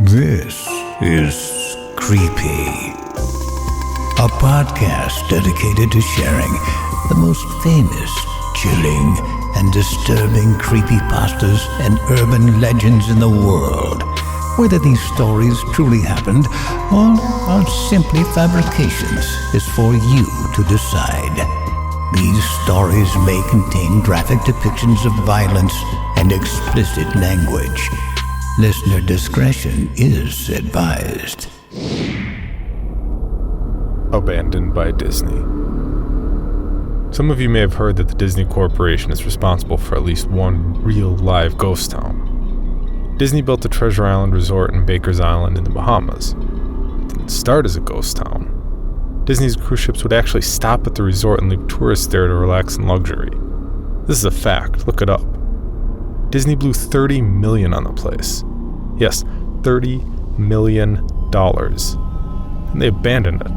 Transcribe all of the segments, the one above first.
This is Creepy, a podcast dedicated to sharing the most famous, chilling, and disturbing creepypastas and urban legends in the world. Whether these stories truly happened or are simply fabrications is for you to decide. These stories may contain graphic depictions of violence and explicit language. Listener discretion is advised. Abandoned by Disney. Some of you may have heard that the Disney Corporation is responsible for at least one real live ghost town. Disney built the Treasure Island Resort in Baker's Island in the Bahamas. It didn't start as a ghost town. Disney's cruise ships would actually stop at the resort and leave tourists there to relax in luxury. This is a fact, look it up. Disney blew $30 million on the place. Yes, $30 million. And they abandoned it.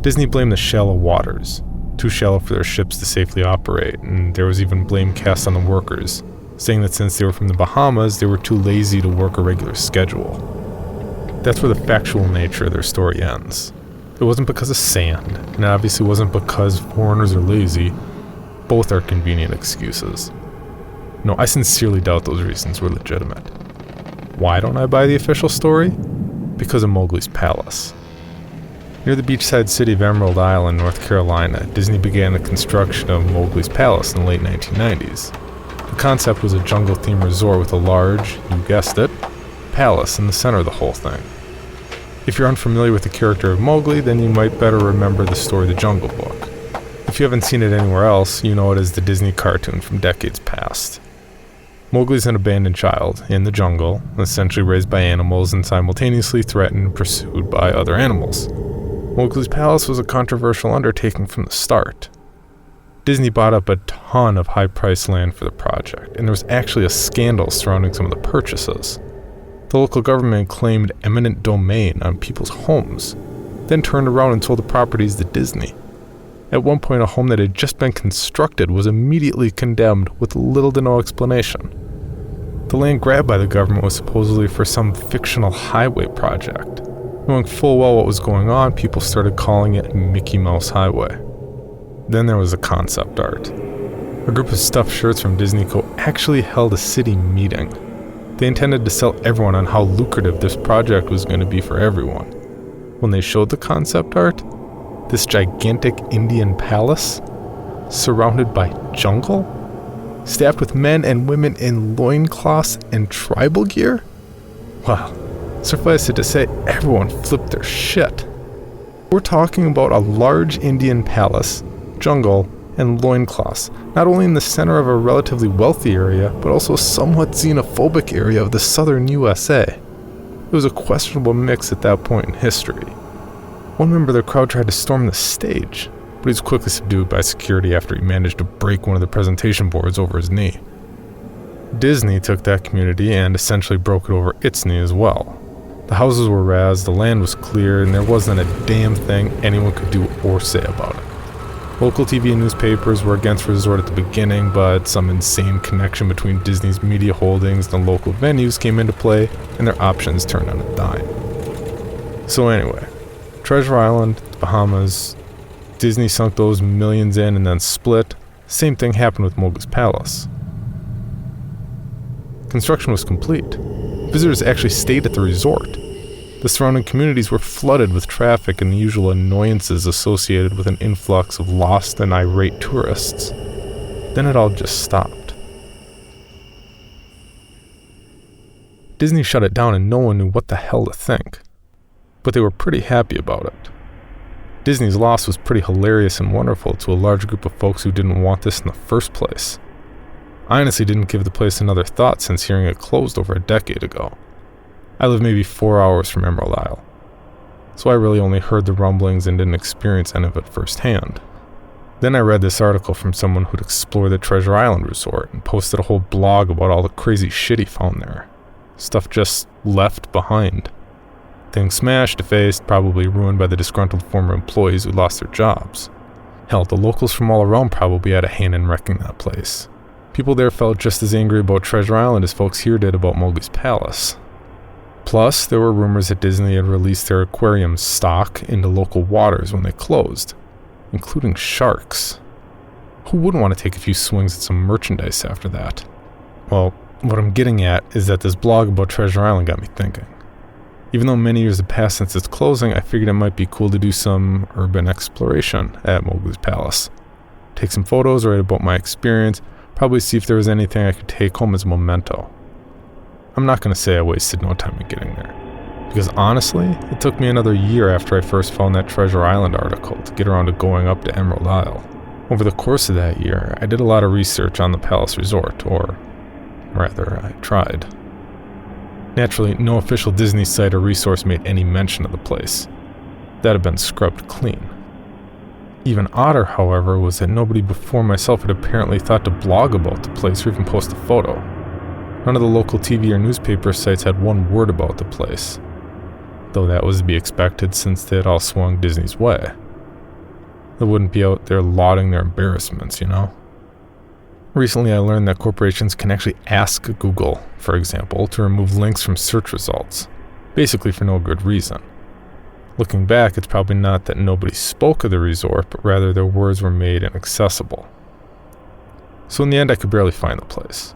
Disney blamed the shallow waters, too shallow for their ships to safely operate, and there was even blame cast on the workers, saying that since they were from the Bahamas, they were too lazy to work a regular schedule. That's where the factual nature of their story ends. It wasn't because of sand, and it obviously wasn't because foreigners are lazy. Both are convenient excuses. No, I sincerely doubt those reasons were legitimate. Why don't I buy the official story? Because of Mowgli's palace. Near the beachside city of Emerald Isle, North Carolina, Disney began the construction of Mowgli's palace in the late 1990s. The concept was a jungle-themed resort with a large, you guessed it, palace in the center of the whole thing. If you're unfamiliar with the character of Mowgli, then you might better remember the story of the Jungle Book. If you haven't seen it anywhere else, you know it as the Disney cartoon from decades past. Mowgli's an abandoned child in the jungle, essentially raised by animals and simultaneously threatened and pursued by other animals. Mowgli's palace was a controversial undertaking from the start. Disney bought up a ton of high-priced land for the project, and there was actually a scandal surrounding some of the purchases. The local government claimed eminent domain on people's homes, then turned around and sold the properties to Disney. At one point, a home that had just been constructed was immediately condemned with little to no explanation. The land grabbed by the government was supposedly for some fictional highway project. Knowing full well what was going on, people started calling it Mickey Mouse Highway. Then there was the concept art. A group of stuffed shirts from Disney Co. actually held a city meeting. They intended to sell everyone on how lucrative this project was going to be for everyone. When they showed the concept art, this gigantic Indian palace, surrounded by jungle, staffed with men and women in loincloths and tribal gear? Well, suffice it to say, everyone flipped their shit. We're talking about a large Indian palace, jungle, and loincloths, not only in the center of a relatively wealthy area, but also a somewhat xenophobic area of the southern USA. It was a questionable mix at that point in history. One member of the crowd tried to storm the stage, but he was quickly subdued by security after he managed to break one of the presentation boards over his knee. Disney took that community and essentially broke it over its knee as well. The houses were razed, the land was cleared, and there wasn't a damn thing anyone could do or say about it. Local TV and newspapers were against the resort at the beginning, but some insane connection between Disney's media holdings and the local venues came into play, and their options turned on a dime. So anyway, Treasure Island, the Bahamas, Disney sunk those millions in and then split. Same thing happened with Mowgli's palace. Construction was complete. Visitors actually stayed at the resort. The surrounding communities were flooded with traffic and the usual annoyances associated with an influx of lost and irate tourists. Then it all just stopped. Disney shut it down and no one knew what the hell to think. But they were pretty happy about it. Disney's loss was pretty hilarious and wonderful to a large group of folks who didn't want this in the first place. I honestly didn't give the place another thought since hearing it closed over a decade ago. I live maybe 4 hours from Emerald Isle, so I really only heard the rumblings and didn't experience any of it firsthand. Then I read this article from someone who'd explored the Treasure Island Resort and posted a whole blog about all the crazy shit he found there. Stuff just left behind. Things smashed, defaced, probably ruined by the disgruntled former employees who lost their jobs. Hell, the locals from all around probably had a hand in wrecking that place. People there felt just as angry about Treasure Island as folks here did about Mowgli's palace. Plus, there were rumors that Disney had released their aquarium stock into local waters when they closed, including sharks. Who wouldn't want to take a few swings at some merchandise after that? Well, what I'm getting at is that this blog about Treasure Island got me thinking. Even though many years have passed since its closing, I figured it might be cool to do some urban exploration at Mowgli's palace. Take some photos, write about my experience, probably see if there was anything I could take home as a memento. I'm not going to say I wasted no time in getting there, because honestly, it took me another year after I first found that Treasure Island article to get around to going up to Emerald Isle. Over the course of that year, I did a lot of research on the Palace Resort, or rather, I tried. Naturally, no official Disney site or resource made any mention of the place. That had been scrubbed clean. Even odder, however, was that nobody before myself had apparently thought to blog about the place or even post a photo. None of the local TV or newspaper sites had one word about the place, though that was to be expected since they had all swung Disney's way. They wouldn't be out there lauding their embarrassments, you know? Recently, I learned that corporations can actually ask Google, for example, to remove links from search results, basically for no good reason. Looking back, it's probably not that nobody spoke of the resort, but rather their words were made inaccessible. So in the end, I could barely find the place.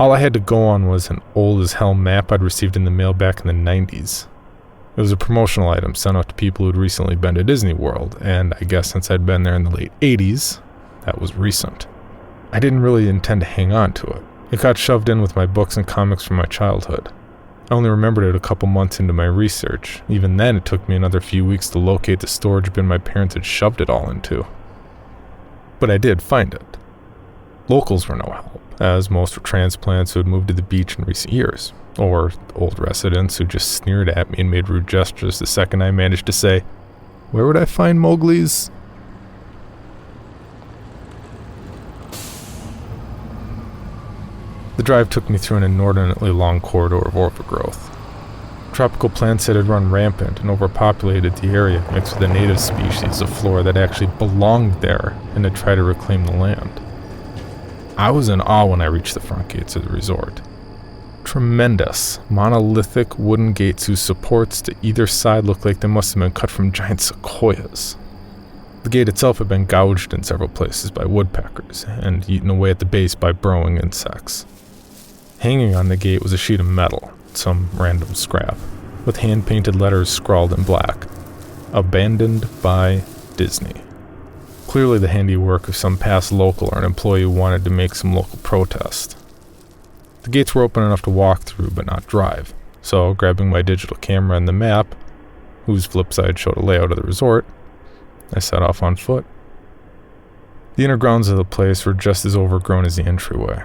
All I had to go on was an old-as-hell map I'd received in the mail back in the 90s. It was a promotional item sent out to people who'd recently been to Disney World, and I guess since I'd been there in the late 80s, that was recent. I didn't really intend to hang on to it. It got shoved in with my books and comics from my childhood. I only remembered it a couple months into my research. Even then, it took me another few weeks to locate the storage bin my parents had shoved it all into. But I did find it. Locals were no help, as most were transplants who had moved to the beach in recent years, or old residents who just sneered at me and made rude gestures the second I managed to say, "Where would I find Mowgli's?" The drive took me through an inordinately long corridor of overgrowth. Tropical plants that had run rampant and overpopulated the area mixed with the native species of flora that actually belonged there and had tried to reclaim the land. I was in awe when I reached the front gates of the resort. Tremendous, monolithic wooden gates whose supports to either side looked like they must have been cut from giant sequoias. The gate itself had been gouged in several places by woodpeckers and eaten away at the base by burrowing insects. Hanging on the gate was a sheet of metal, some random scrap, with hand-painted letters scrawled in black. Abandoned by Disney. Clearly the handiwork of some past local or an employee who wanted to make some local protest. The gates were open enough to walk through, but not drive, so grabbing my digital camera and the map, whose flip side showed a layout of the resort, I set off on foot. The inner grounds of the place were just as overgrown as the entryway.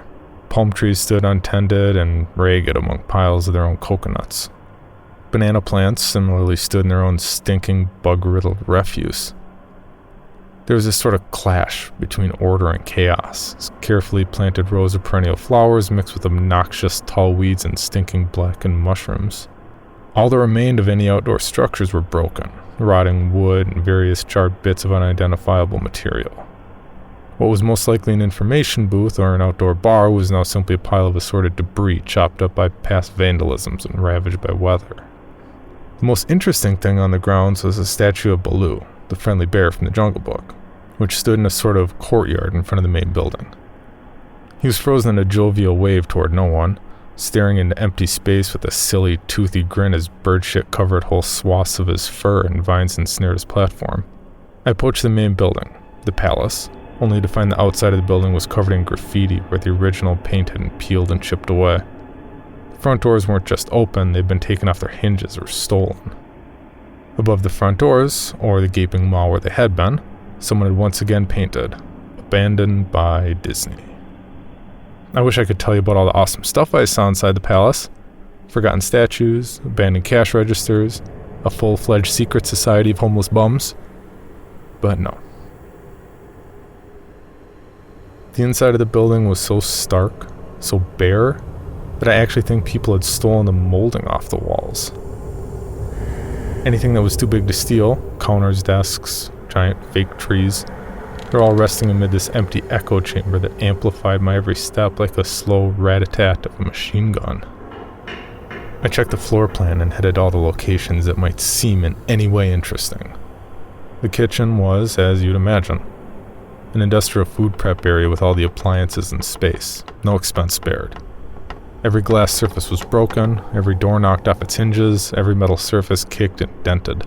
Palm trees stood untended and ragged among piles of their own coconuts. Banana plants similarly stood in their own stinking, bug-riddled refuse. There was this sort of clash between order and chaos, as carefully planted rows of perennial flowers mixed with obnoxious tall weeds and stinking blackened mushrooms. All that remained of any outdoor structures were broken, rotting wood and various charred bits of unidentifiable material. What was most likely an information booth or an outdoor bar was now simply a pile of assorted debris chopped up by past vandalisms and ravaged by weather. The most interesting thing on the grounds was a statue of Baloo, the friendly bear from the Jungle Book, which stood in a sort of courtyard in front of the main building. He was frozen in a jovial wave toward no one, staring into empty space with a silly, toothy grin as bird shit covered whole swaths of his fur and vines ensnared his platform. I approached the main building, the palace, only to find the outside of the building was covered in graffiti where the original paint had been peeled and chipped away. The front doors weren't just open, they'd been taken off their hinges or stolen. Above the front doors, or the gaping maw where they had been, someone had once again painted, "Abandoned by Disney." I wish I could tell you about all the awesome stuff I saw inside the palace. Forgotten statues, abandoned cash registers, a full-fledged secret society of homeless bums. But no. The inside of the building was so stark, so bare, that I actually think people had stolen the molding off the walls. Anything that was too big to steal, counters, desks, giant fake trees, They're all resting amid this empty echo chamber that amplified my every step like a slow rat-a-tat of a machine gun. I checked the floor plan and headed all the locations that might seem in any way interesting. The kitchen was, as you'd imagine, an industrial food prep area with all the appliances in space, no expense spared. Every glass surface was broken, every door knocked off its hinges, every metal surface kicked and dented.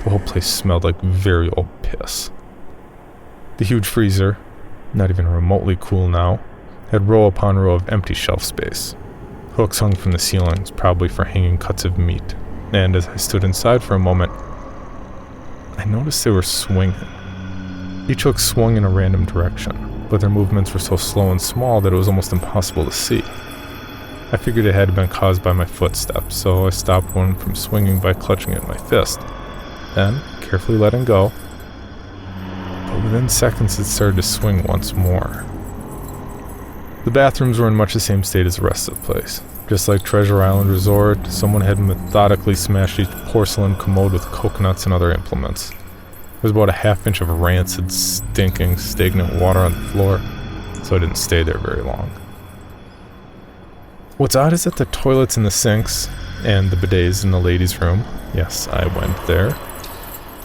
The whole place smelled like very old piss. The huge freezer, not even remotely cool now, had row upon row of empty shelf space. Hooks hung from the ceilings, probably for hanging cuts of meat, and as I stood inside for a moment, I noticed they were swinging. Each hook swung in a random direction, but their movements were so slow and small that it was almost impossible to see. I figured it had been caused by my footsteps, so I stopped one from swinging by clutching it in my fist, then carefully letting go. But within seconds it started to swing once more. The bathrooms were in much the same state as the rest of the place. Just like Treasure Island Resort, someone had methodically smashed each porcelain commode with coconuts and other implements. There was about a half-inch of rancid, stinking, stagnant water on the floor, so I didn't stay there very long. What's odd is that the toilets and the sinks, and the bidets in the ladies' room, yes, I went there,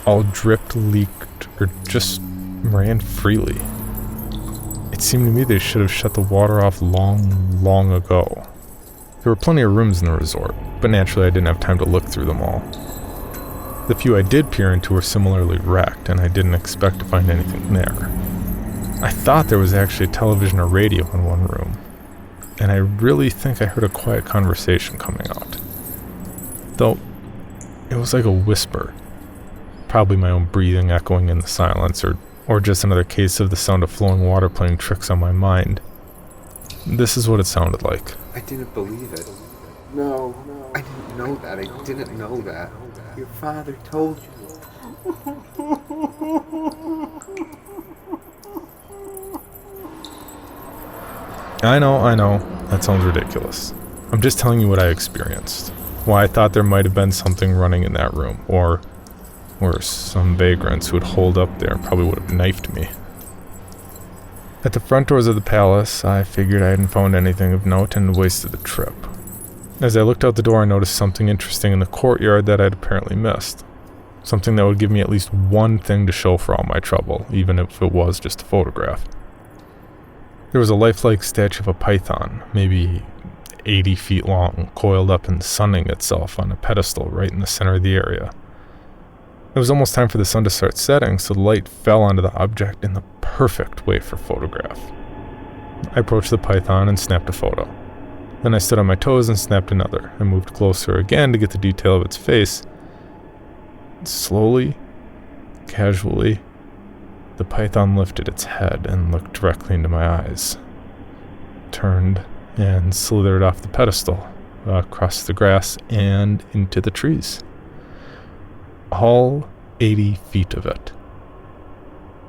all dripped, leaked, or just ran freely. It seemed to me they should have shut the water off long ago. There were plenty of rooms in the resort, but naturally I didn't have time to look through them all. The few I did peer into were similarly wrecked, and I didn't expect to find anything there. I thought there was actually a television or radio in one room, and I really think I heard a quiet conversation coming out. Though, it was like a whisper. Probably my own breathing echoing in the silence, or just another case of the sound of flowing water playing tricks on my mind. This is what it sounded like. I didn't believe it. No, I didn't know that. I didn't know that. Your father told you. I know. That sounds ridiculous. I'm just telling you what I experienced. Why I thought there might have been something running in that room, or some vagrants who had holed up there and probably would have knifed me. At the front doors of the palace, I figured I hadn't found anything of note and wasted the trip. As I looked out the door, I noticed something interesting in the courtyard that I'd apparently missed. Something that would give me at least one thing to show for all my trouble, even if it was just a photograph. There was a lifelike statue of a python, maybe 80 feet long, coiled up and sunning itself on a pedestal right in the center of the area. It was almost time for the sun to start setting, so the light fell onto the object in the perfect way for photograph. I approached the python and snapped a photo. Then I stood on my toes and snapped another. I moved closer again to get the detail of its face. Slowly, casually, the python lifted its head and looked directly into my eyes. Turned and slithered off the pedestal, across the grass and into the trees. All 80 feet of it.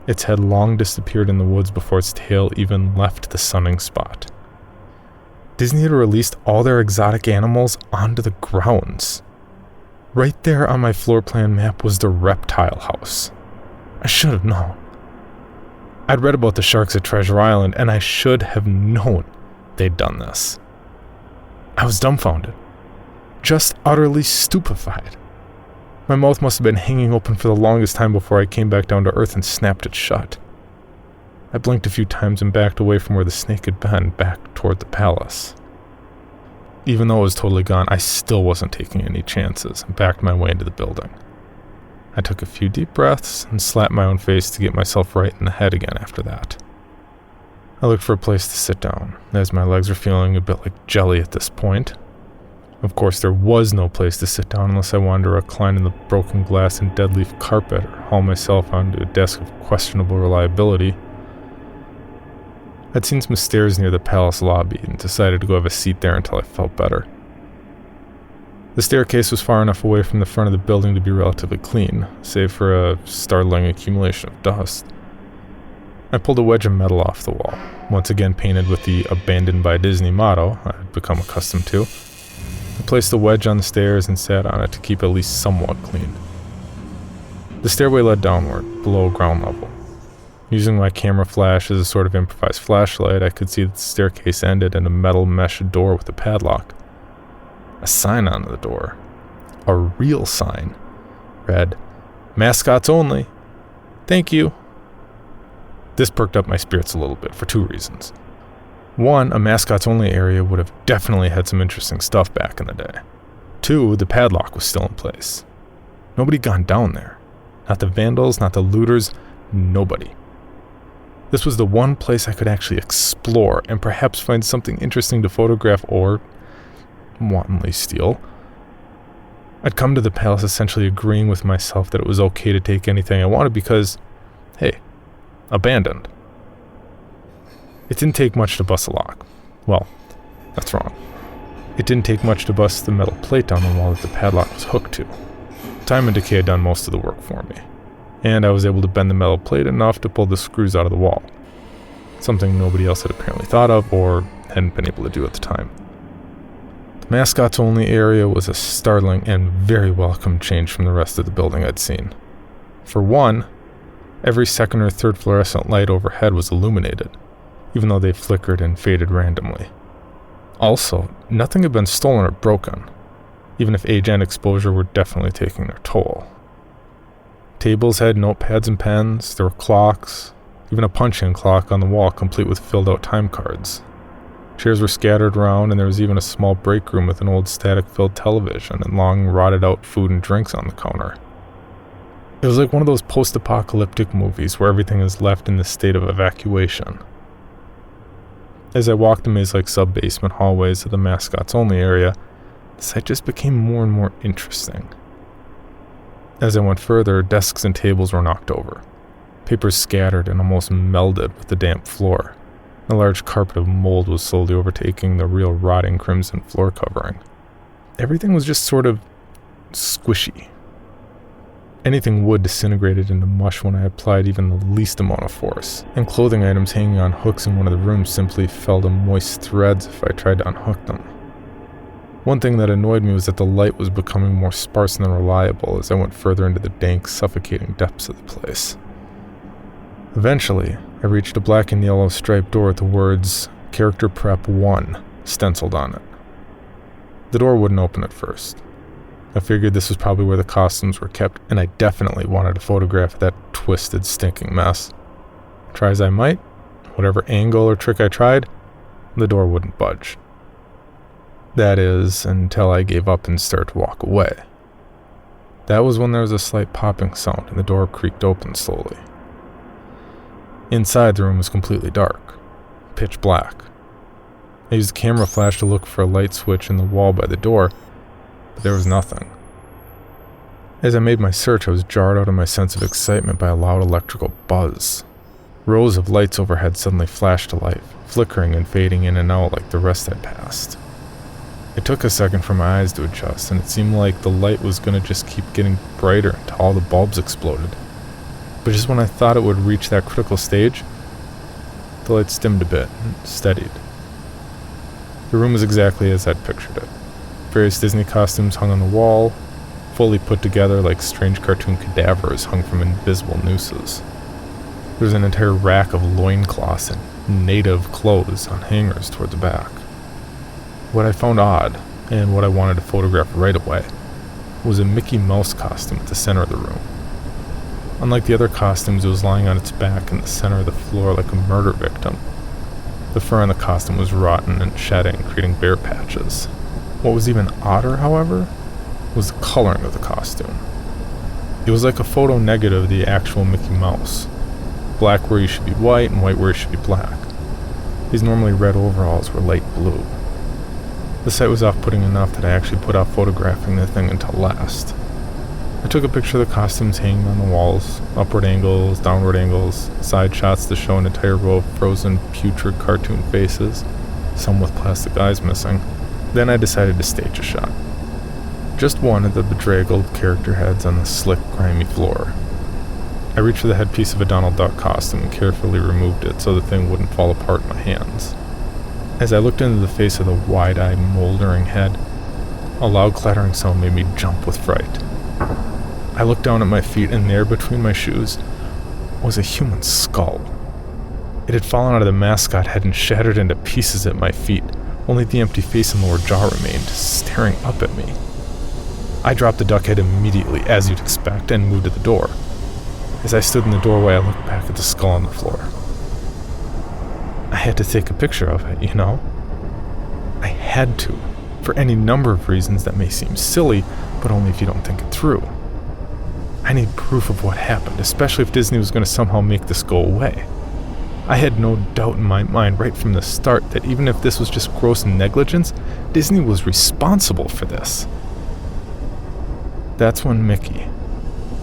Its head long disappeared in the woods before its tail even left the sunning spot. Disney had released all their exotic animals onto the grounds. Right there on my floor plan map was the reptile house. I should have known. I'd read about the sharks at Treasure Island, and I should have known they'd done this. I was dumbfounded. Just utterly stupefied. My mouth must have been hanging open for the longest time before I came back down to earth and snapped it shut. I blinked a few times and backed away from where the snake had been, back toward the palace. Even though it was totally gone, I still wasn't taking any chances and backed my way into the building. I took a few deep breaths and slapped my own face to get myself right in the head again after that. I looked for a place to sit down, as my legs were feeling a bit like jelly at this point. Of course, there was no place to sit down unless I wanted to recline in the broken glass and dead leaf carpet or haul myself onto a desk of questionable reliability. I'd seen some stairs near the palace lobby and decided to go have a seat there until I felt better. The staircase was far enough away from the front of the building to be relatively clean, save for a startling accumulation of dust. I pulled a wedge of metal off the wall, once again painted with the "Abandoned by Disney" motto I'd become accustomed to. I placed the wedge on the stairs and sat on it to keep at least somewhat clean. The stairway led downward, below ground level. Using my camera flash as a sort of improvised flashlight, I could see that the staircase ended in a metal mesh door with a padlock. A sign on the door. A real sign. Read, "Mascots only. Thank you." This perked up my spirits a little bit for two reasons. One, a mascots only area would have definitely had some interesting stuff back in the day. Two, the padlock was still in place. Nobody had gone down there. Not the vandals, not the looters, nobody. This was the one place I could actually explore and perhaps find something interesting to photograph or wantonly steal. I'd come to the palace essentially agreeing with myself that it was okay to take anything I wanted because, hey, abandoned. It didn't take much to bust a lock. Well, that's wrong. It didn't take much to bust the metal plate down the wall that the padlock was hooked to. Time and decay had done most of the work for me, and I was able to bend the metal plate enough to pull the screws out of the wall. Something nobody else had apparently thought of or hadn't been able to do at the time. The mascots only area was a startling and very welcome change from the rest of the building I'd seen. For one, every second or third fluorescent light overhead was illuminated, even though they flickered and faded randomly. Also, nothing had been stolen or broken, even if age and exposure were definitely taking their toll. Tables had notepads and pens, there were clocks, even a punch-in clock on the wall complete with filled-out time cards. Chairs were scattered around, and there was even a small break room with an old static-filled television and long rotted-out food and drinks on the counter. It was like one of those post-apocalyptic movies where everything is left in this state of evacuation. As I walked the maze-like sub-basement hallways of the mascots-only area, the sight just became more and more interesting. As I went further, desks and tables were knocked over. Papers scattered and almost melded with the damp floor. A large carpet of mold was slowly overtaking the real rotting crimson floor covering. Everything was just sort of squishy. Anything wood disintegrated into mush when I applied even the least amount of force, and clothing items hanging on hooks in one of the rooms simply fell to moist threads if I tried to unhook them. One thing that annoyed me was that the light was becoming more sparse and unreliable as I went further into the dank, suffocating depths of the place. Eventually, I reached a black and yellow striped door with the words, "Character Prep 1" stenciled on it. The door wouldn't open at first. I figured this was probably where the costumes were kept, and I definitely wanted to photograph that twisted, stinking mess. Try as I might, whatever angle or trick I tried, the door wouldn't budge. That is, until I gave up and started to walk away. That was when there was a slight popping sound and the door creaked open slowly. Inside, the room was completely dark, pitch black. I used the camera flash to look for a light switch in the wall by the door, but there was nothing. As I made my search, I was jarred out of my sense of excitement by a loud electrical buzz. Rows of lights overhead suddenly flashed to life, flickering and fading in and out like the rest I'd passed. It took a second for my eyes to adjust, and it seemed like the light was going to just keep getting brighter until all the bulbs exploded. But just when I thought it would reach that critical stage, the lights dimmed a bit and steadied. The room was exactly as I'd pictured it. Various Disney costumes hung on the wall, fully put together like strange cartoon cadavers hung from invisible nooses. There was an entire rack of loincloths and native clothes on hangers toward the back. What I found odd, and what I wanted to photograph right away, was a Mickey Mouse costume at the center of the room. Unlike the other costumes, it was lying on its back in the center of the floor like a murder victim. The fur on the costume was rotten and shedding, creating bare patches. What was even odder, however, was the coloring of the costume. It was like a photo negative of the actual Mickey Mouse. Black where you should be white and white where you should be black. These normally red overalls were light blue. The sight was off-putting enough that I actually put off photographing the thing until last. I took a picture of the costumes hanging on the walls, upward angles, downward angles, side shots to show an entire row of frozen, putrid cartoon faces, some with plastic eyes missing. Then I decided to stage a shot. Just one of the bedraggled character heads on the slick, grimy floor. I reached for the headpiece of a Donald Duck costume and carefully removed it so the thing wouldn't fall apart in my hands. As I looked into the face of the wide-eyed, moldering head, a loud clattering sound made me jump with fright. I looked down at my feet, and there, between my shoes, was a human skull. It had fallen out of the mascot head and shattered into pieces at my feet. Only the empty face and lower jaw remained, staring up at me. I dropped the duck head immediately, as you'd expect, and moved to the door. As I stood in the doorway, I looked back at the skull on the floor. I had to take a picture of it, you know? I had to, for any number of reasons that may seem silly, but only if you don't think it through. I need proof of what happened, especially if Disney was going to somehow make this go away. I had no doubt in my mind right from the start that even if this was just gross negligence, Disney was responsible for this. That's when Mickey,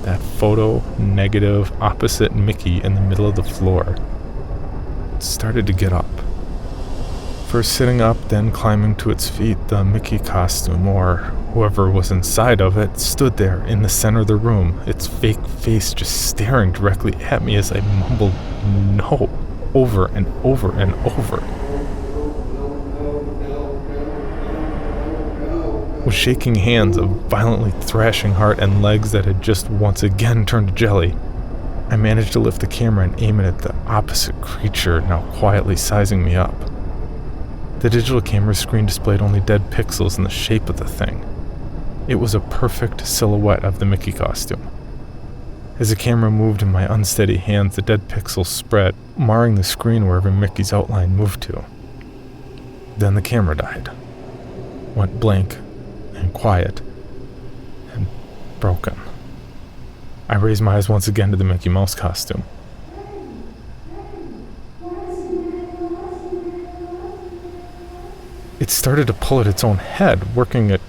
that photo negative opposite Mickey in the middle of the floor, started to get up. First sitting up, then climbing to its feet, the Mickey costume, or whoever was inside of it, stood there in the center of the room, its fake face just staring directly at me as I mumbled no over and over and over. With shaking hands, a violently thrashing heart, and legs that had just once again turned to jelly, I managed to lift the camera and aim it at the opposite creature, now quietly sizing me up. The digital camera screen displayed only dead pixels in the shape of the thing. It was a perfect silhouette of the Mickey costume. As the camera moved in my unsteady hands, the dead pixels spread, marring the screen wherever Mickey's outline moved to. Then the camera died, went blank and quiet and broken. I raised my eyes once again to the Mickey Mouse costume. It started to pull at its own head, working it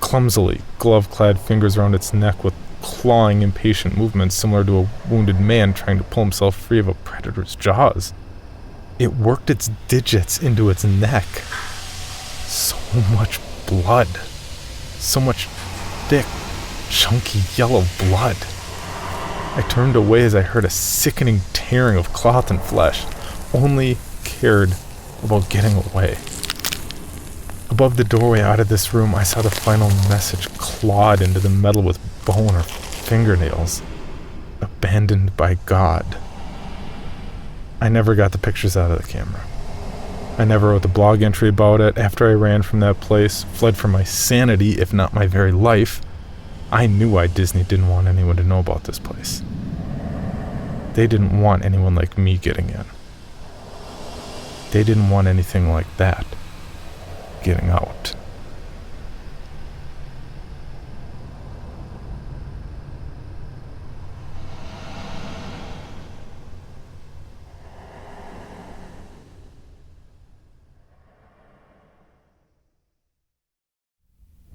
clumsily, glove-clad fingers around its neck with clawing, impatient movements similar to a wounded man trying to pull himself free of a predator's jaws. It worked its digits into its neck. So much blood. So much thick, chunky yellow blood. I turned away as I heard a sickening tearing of cloth and flesh. Only cared about getting away. Above the doorway out of this room, I saw the final message clawed into the metal with bone or fingernails. Abandoned by God. I never got the pictures out of the camera. I never wrote the blog entry about it. After I ran from that place, fled for my sanity, if not my very life, I knew why Disney didn't want anyone to know about this place. They didn't want anyone like me getting in. They didn't want anything like that getting out.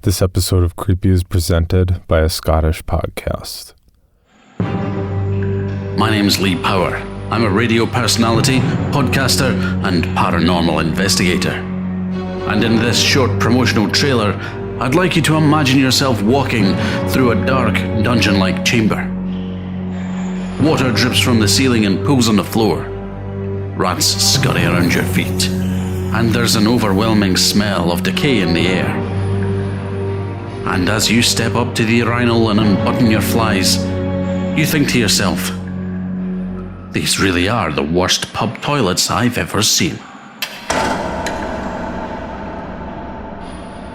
This episode of Creepy is presented by a Scottish podcast. My name's Lee Power. I'm a radio personality, podcaster, and paranormal investigator. And in this short promotional trailer, I'd like you to imagine yourself walking through a dark, dungeon-like chamber. Water drips from the ceiling and pools on the floor. Rats scurry around your feet. And there's an overwhelming smell of decay in the air. And as you step up to the urinal and unbutton your flies, you think to yourself, these really are the worst pub toilets I've ever seen.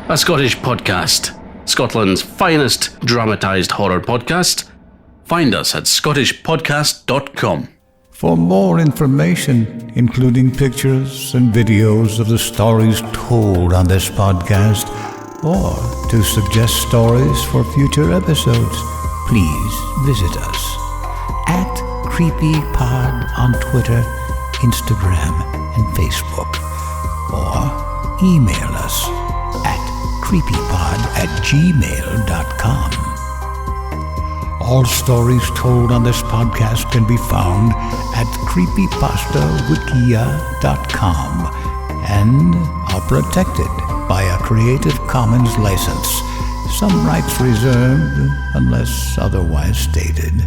A Scottish podcast, Scotland's finest dramatised horror podcast. Find us at scottishpodcast.com. For more information, including pictures and videos of the stories told on this podcast, or to suggest stories for future episodes, please visit us at CreepyPod on Twitter, Instagram, and Facebook, or email us at creepypod@gmail.com. All stories told on this podcast can be found at creepypastawikia.com and are protected by a Creative Commons license. Some rights reserved unless otherwise stated.